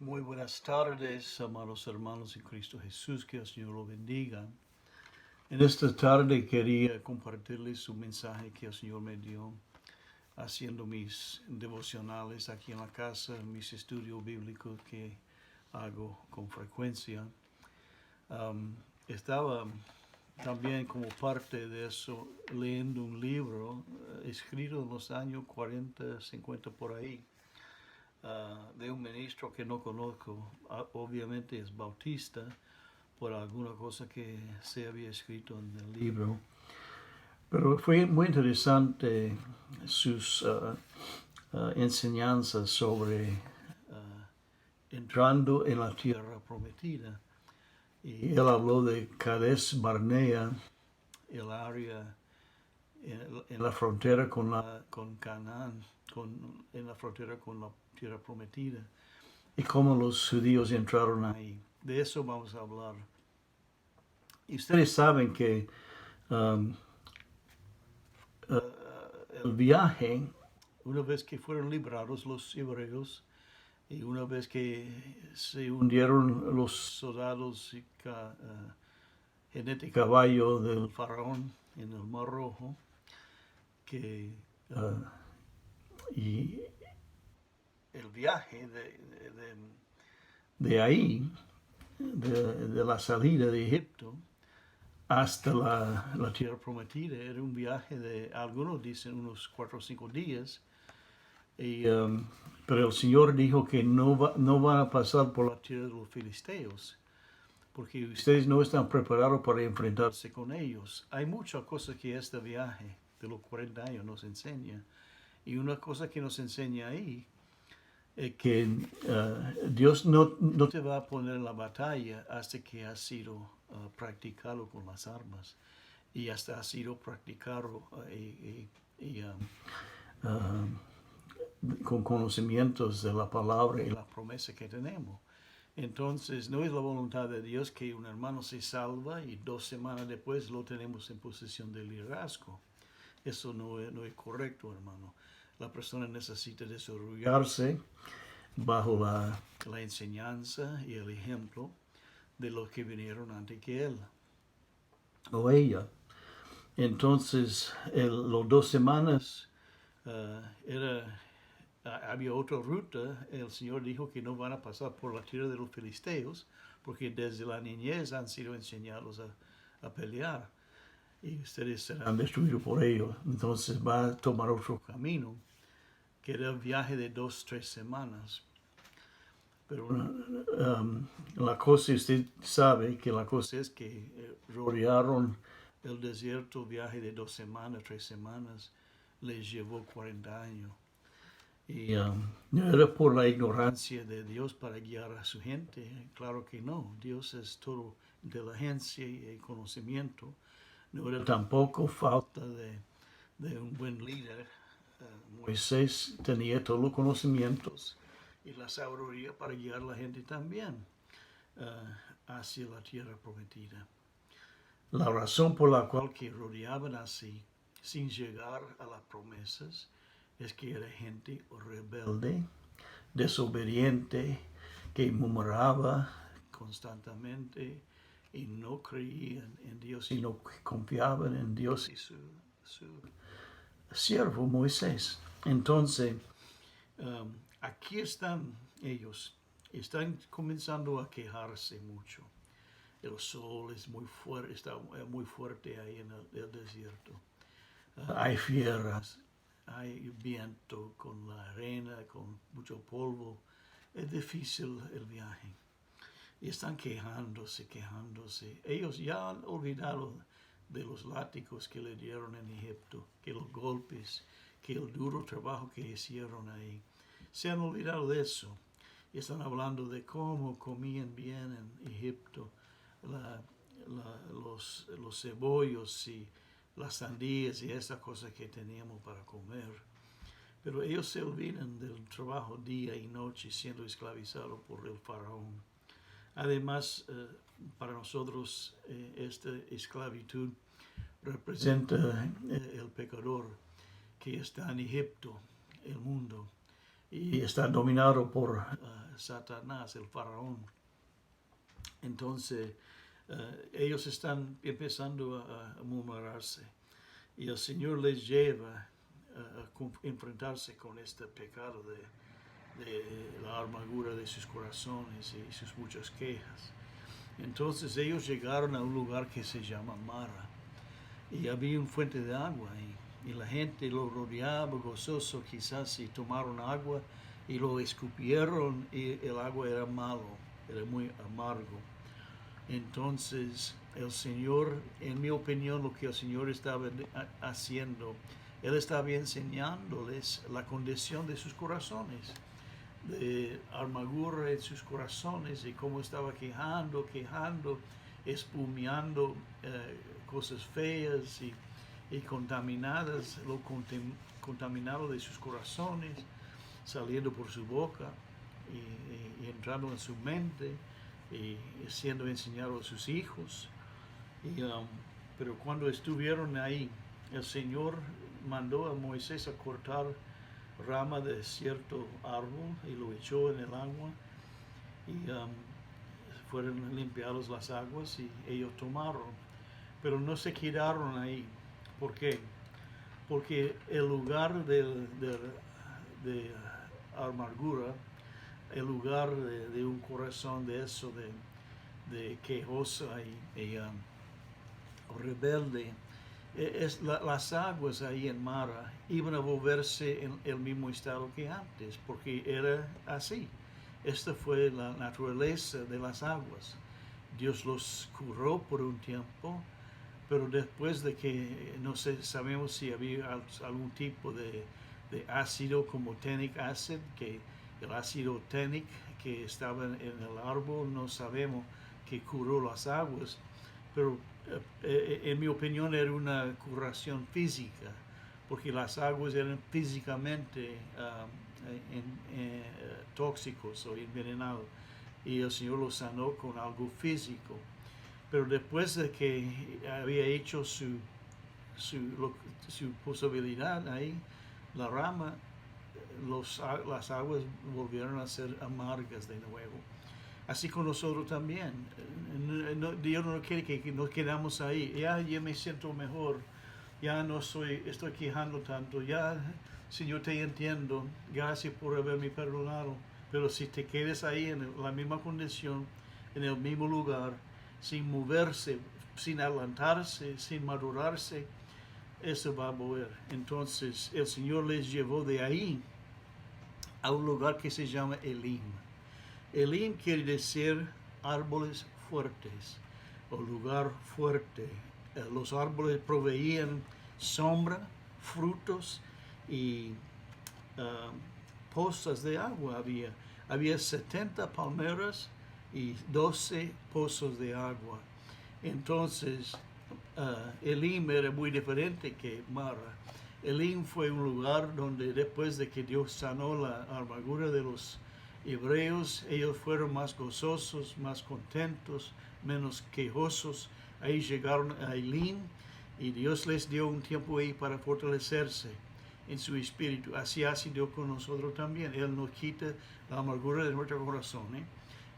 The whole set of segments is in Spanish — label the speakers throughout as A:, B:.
A: Muy buenas tardes, amados hermanos en Cristo Jesús, que el Señor lo bendiga. En esta tarde quería compartirles un mensaje que el Señor me dio haciendo mis devocionales aquí en la casa, mis estudios bíblicos que hago con frecuencia. Estaba también como parte de eso leyendo un libro escrito en los años 40, 50 por ahí. De un ministro que no conozco, obviamente es bautista, por alguna cosa que se había escrito en el libro. Pero fue muy interesante sus enseñanzas sobre entrando en la tierra prometida. Y él habló de Kadesh Barnea, el área en la frontera con Canaán, en la frontera con la tierra prometida, y cómo los judíos entraron ahí. De eso vamos a hablar. Y ustedes saben que um, uh, el viaje, una vez que fueron librados los hebreos, y una vez que se hundieron los soldados jinete caballo del faraón en el Mar Rojo, y el viaje de ahí, de la salida de Egipto hasta la tierra prometida, era un viaje de, algunos dicen, unos 4 o 5 días. Pero el Señor dijo que no van a pasar por la tierra de los filisteos, porque ustedes no están preparados para enfrentarse con ellos. Hay muchas cosas que este viaje de los 40 años nos enseña. Y una cosa que nos enseña ahí es que Dios no te va a poner en la batalla hasta que has sido practicado con las armas y hasta has sido practicado con conocimientos de la palabra y la promesa que tenemos. Entonces, no es la voluntad de Dios que un hermano se salva y 2 semanas después lo tenemos en posesión del liderazgo. Eso no es correcto, hermano. La persona necesita desarrollarse bajo la enseñanza y el ejemplo de los que vinieron antes que él o ella. Entonces, los 2 semanas había otra ruta. El Señor dijo que no van a pasar por la tierra de los filisteos, porque desde la niñez han sido enseñados a pelear y ustedes serán destruidos por ellos. Entonces va a tomar otro camino, que era el viaje de 2, 3 semanas. Pero la cosa, usted sabe que la cosa es que rodearon el desierto, viaje de 2 semanas, 3 semanas, les llevó 40 años. Y no era por la ignorancia de Dios para guiar a su gente, claro que no. Dios es todo inteligencia y conocimiento. No era tampoco falta de un buen líder. Moisés tenía todos los conocimientos y la sabiduría para guiar a la gente también hacia la tierra prometida. La razón por la cual que rodeaban así, sin llegar a las promesas, es que era gente rebelde, desobediente, que murmuraba constantemente y no creían en Dios y no confiaban en Dios y su siervo Moisés. Entonces, aquí están ellos, están comenzando a quejarse mucho. El sol es muy fuerte, está muy fuerte ahí en el desierto. Hay fieras, hay viento con la arena, con mucho polvo. Es difícil el viaje. Y están quejándose. Ellos ya han olvidado de los látigos que le dieron en Egipto, que los golpes, que el duro trabajo que hicieron ahí. Se han olvidado de eso. Y están hablando de cómo comían bien en Egipto, los cebollos y las sandías y esas cosas que teníamos para comer. Pero ellos se olvidan del trabajo día y noche siendo esclavizados por el faraón. Además, para nosotros esta esclavitud representa el pecador que está en Egipto, el mundo, y está dominado por Satanás, el faraón. Entonces, ellos están empezando a murmurarse y el Señor les lleva a enfrentarse con este pecado de la amargura de sus corazones y sus muchas quejas. Entonces ellos llegaron a un lugar que se llama Mara y había una fuente de agua y la gente lo rodeaba gozoso, quizás, y tomaron agua y lo escupieron y el agua era malo, era muy amargo. Entonces el Señor, en mi opinión, lo que el Señor estaba haciendo, Él estaba enseñándoles la condición de sus corazones, de amargura en sus corazones y cómo estaba quejando, espumeando cosas feas y contaminadas, lo contaminado de sus corazones, saliendo por su boca y entrando en su mente y siendo enseñado a sus hijos. Pero cuando estuvieron ahí, el Señor mandó a Moisés a cortar rama de cierto árbol y lo echó en el agua y fueron limpiadas las aguas y ellos tomaron, pero no se quedaron ahí. ¿Por qué? Porque el lugar de amargura, el lugar de un corazón de eso, de quejosa y rebelde, las aguas ahí en Mara iban a volverse en el mismo estado que antes, porque era así. Esta fue la naturaleza de las aguas. Dios los curó por un tiempo, pero después de que no sé, sabemos si había algún tipo de ácido como tannic acid, que el ácido tannic que estaba en el árbol, no sabemos que curó las aguas, pero en mi opinión era una curación física, porque las aguas eran físicamente tóxicos o envenenados, y el Señor los sanó con algo físico. Pero después de que había hecho su posibilidad ahí, la rama, las aguas volvieron a ser amargas de nuevo. Así con nosotros también. Dios no quiere que nos quedamos ahí. Ya me siento mejor. Ya no estoy quejando tanto. Ya, Señor, te entiendo. Gracias por haberme perdonado. Pero si te quedas ahí en la misma condición, en el mismo lugar, sin moverse, sin adelantarse, sin madurarse, eso va a mover. Entonces el Señor les llevó de ahí a un lugar que se llama Elim. Elim quiere decir árboles fuertes o lugar fuerte. Los árboles proveían sombra, frutos y pozas de agua había. Había 70 palmeras y 12 pozos de agua. Entonces, Elim era muy diferente que Mara. Elim fue un lugar donde después de que Dios sanó la amargura de los hebreos, ellos fueron más gozosos, más contentos, menos quejosos. Ahí llegaron a Elim y Dios les dio un tiempo ahí para fortalecerse en su espíritu. Así ha sido con nosotros también. Él nos quita la amargura de nuestro corazón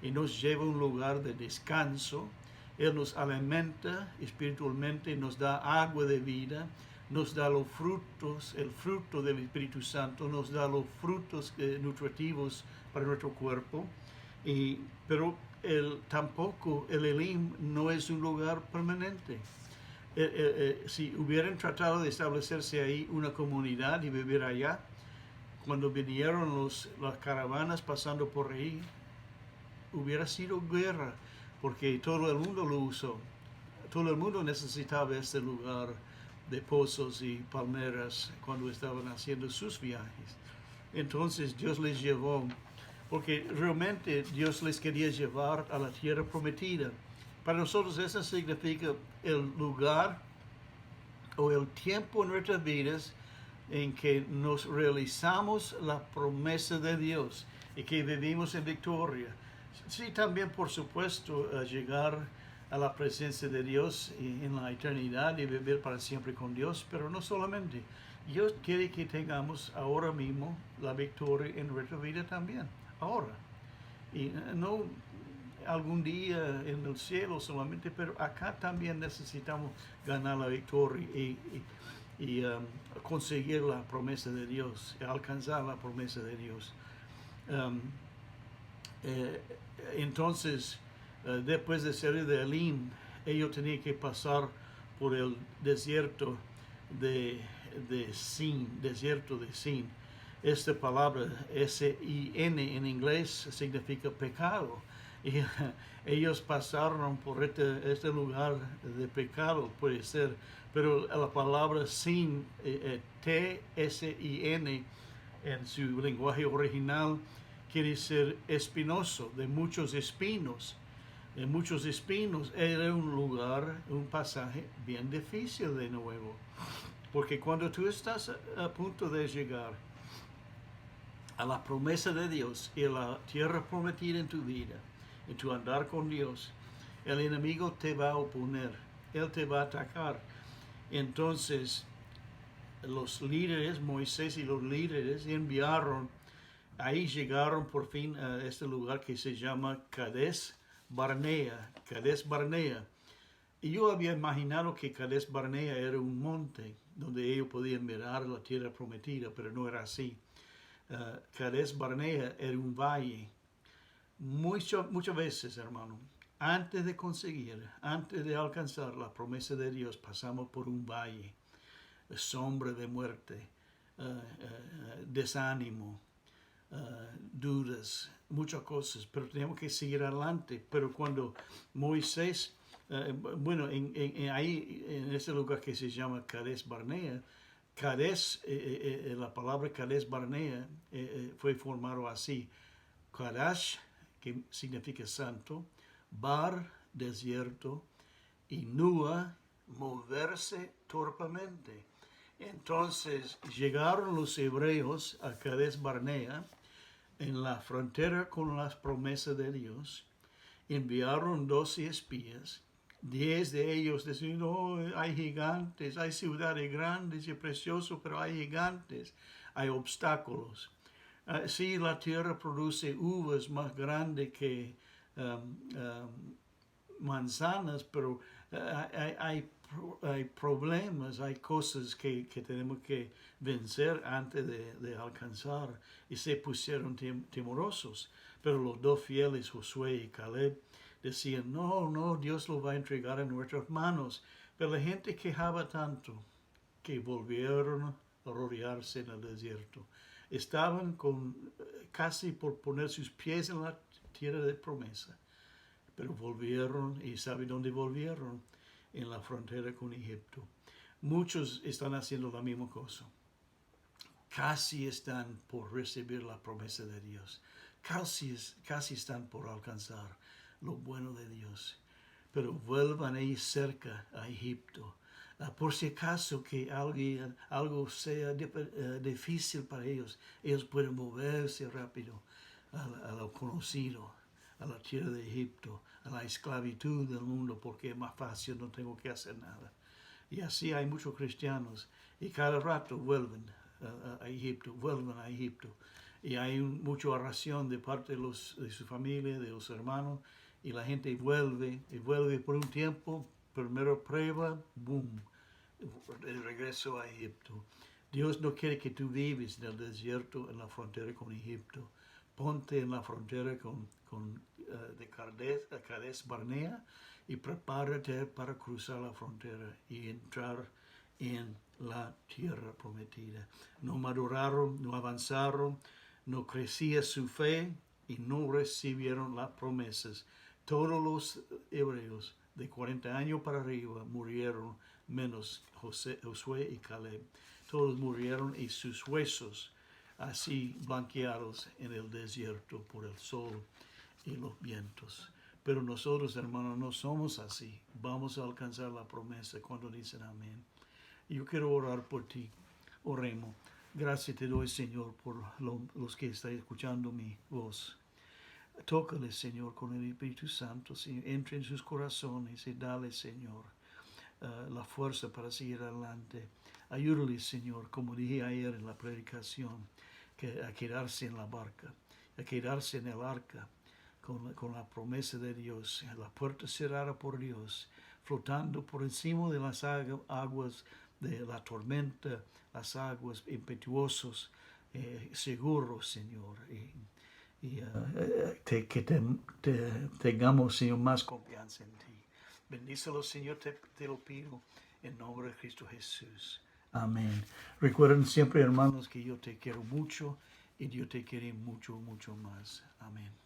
A: y nos lleva a un lugar de descanso. Él nos alimenta espiritualmente, nos da agua de vida, nos da los frutos, el fruto del Espíritu Santo, nos da los frutos nutritivos para nuestro cuerpo. Pero tampoco el Elim no es un lugar permanente. Si hubieran tratado de establecerse ahí una comunidad y vivir allá, cuando vinieron las caravanas pasando por ahí, hubiera sido guerra, porque todo el mundo lo usó. Todo el mundo necesitaba este lugar de pozos y palmeras cuando estaban haciendo sus viajes. Entonces Dios les llevó, porque realmente Dios les quería llevar a la tierra prometida. Para nosotros eso significa el lugar o el tiempo en nuestras vidas en que nos realizamos la promesa de Dios y que vivimos en victoria. Sí, también por supuesto llegar a la presencia de Dios en la eternidad y vivir para siempre con Dios, pero no solamente. Dios quiere que tengamos ahora mismo la victoria en nuestra vida también, ahora. Y no algún día en el cielo solamente, pero acá también necesitamos ganar la victoria y conseguir la promesa de Dios, alcanzar la promesa de Dios. Um, eh, entonces, después de salir de Elim, ellos tenían que pasar por el desierto de Sin, desierto de Sin. Esta palabra S-I-N en inglés significa pecado. Y ellos pasaron por este lugar de pecado, puede ser, pero la palabra Sin, T-S-I-N, en su lenguaje original, quiere decir espinoso, de muchos espinos. De muchos espinos era un lugar, un pasaje bien difícil de nuevo. Porque cuando tú estás a punto de llegar a la promesa de Dios y a la tierra prometida en tu vida, en tu andar con Dios, el enemigo te va a oponer, él te va a atacar. Entonces, los líderes, Moisés y los líderes enviaron, ahí llegaron por fin a este lugar que se llama Cades Barnea, Cades Barnea. Y yo había imaginado que Cades Barnea era un monte donde ellos podían mirar la tierra prometida, pero no era así. Cades Barnea era un valle. Muchas veces, hermano, antes de conseguir, antes de alcanzar la promesa de Dios, pasamos por un valle, sombra de muerte, desánimo, dudas, muchas cosas, pero tenemos que seguir adelante. Pero cuando Moisés, bueno, ahí, en ese lugar que se llama Cades Barnea, Cades, la palabra Cades Barnea fue formado así: Kadash, que significa santo, Bar, desierto, y Nua, moverse torpemente. Entonces llegaron los hebreos a Cades Barnea, en la frontera con las promesas de Dios. Enviaron 12 espías. 10 de ellos decían: oh, hay gigantes, hay ciudades grandes y preciosas, pero hay gigantes, hay obstáculos. Sí, la tierra produce uvas más grandes que manzanas, pero hay problemas, hay cosas que tenemos que vencer antes de alcanzar. Y se pusieron temorosos. Pero los dos fieles, Josué y Caleb, decían: no, Dios lo va a entregar en nuestras manos. Pero la gente quejaba tanto que volvieron a rodearse en el desierto. Estaban casi por poner sus pies en la tierra de promesa. Pero volvieron, y ¿sabe dónde volvieron? En la frontera con Egipto. Muchos están haciendo la misma cosa. Casi están por recibir la promesa de Dios. Casi están por alcanzar lo bueno de Dios. Pero vuelvan ahí cerca a Egipto. Por si acaso que algo sea difícil para ellos pueden moverse rápido a lo conocido, a la tierra de Egipto, a la esclavitud del mundo, porque es más fácil, no tengo que hacer nada. Y así hay muchos cristianos, y cada rato vuelven a Egipto, vuelven a Egipto. Y hay mucha oración de parte de su familia, de los hermanos, y la gente vuelve, y vuelve por un tiempo, primero prueba, boom, el regreso a Egipto. Dios no quiere que tú vives en el desierto, en la frontera con Egipto. Ponte en la frontera de Cades Barnea, y prepárate para cruzar la frontera y entrar en la tierra prometida. No maduraron, no avanzaron, no crecía su fe y no recibieron las promesas. Todos los hebreos de 40 años para arriba murieron, menos Josué y Caleb. Todos murieron, y sus huesos así blanqueados en el desierto por el sol y los vientos. Pero nosotros, hermanos, no somos así. Vamos a alcanzar la promesa cuando dicen amén. Yo quiero orar por ti. Oremos. Gracias te doy, Señor, por los que están escuchando mi voz. Tócales, Señor, con el Espíritu Santo. Entre en sus corazones y dale, Señor, la fuerza para seguir adelante. Ayúdales, Señor, como dije ayer en la predicación, a quedarse en la barca, a quedarse en el arca, con la promesa de Dios, la puerta cerrada por Dios, flotando por encima de las aguas de la tormenta, las aguas impetuosas, seguros, Señor. Tengamos, Señor, más confianza en ti. Bendícelo, Señor, te lo pido, en nombre de Cristo Jesús. Amén. Recuerden siempre, hermanos, que yo te quiero mucho y Dios te quiere mucho, mucho más. Amén.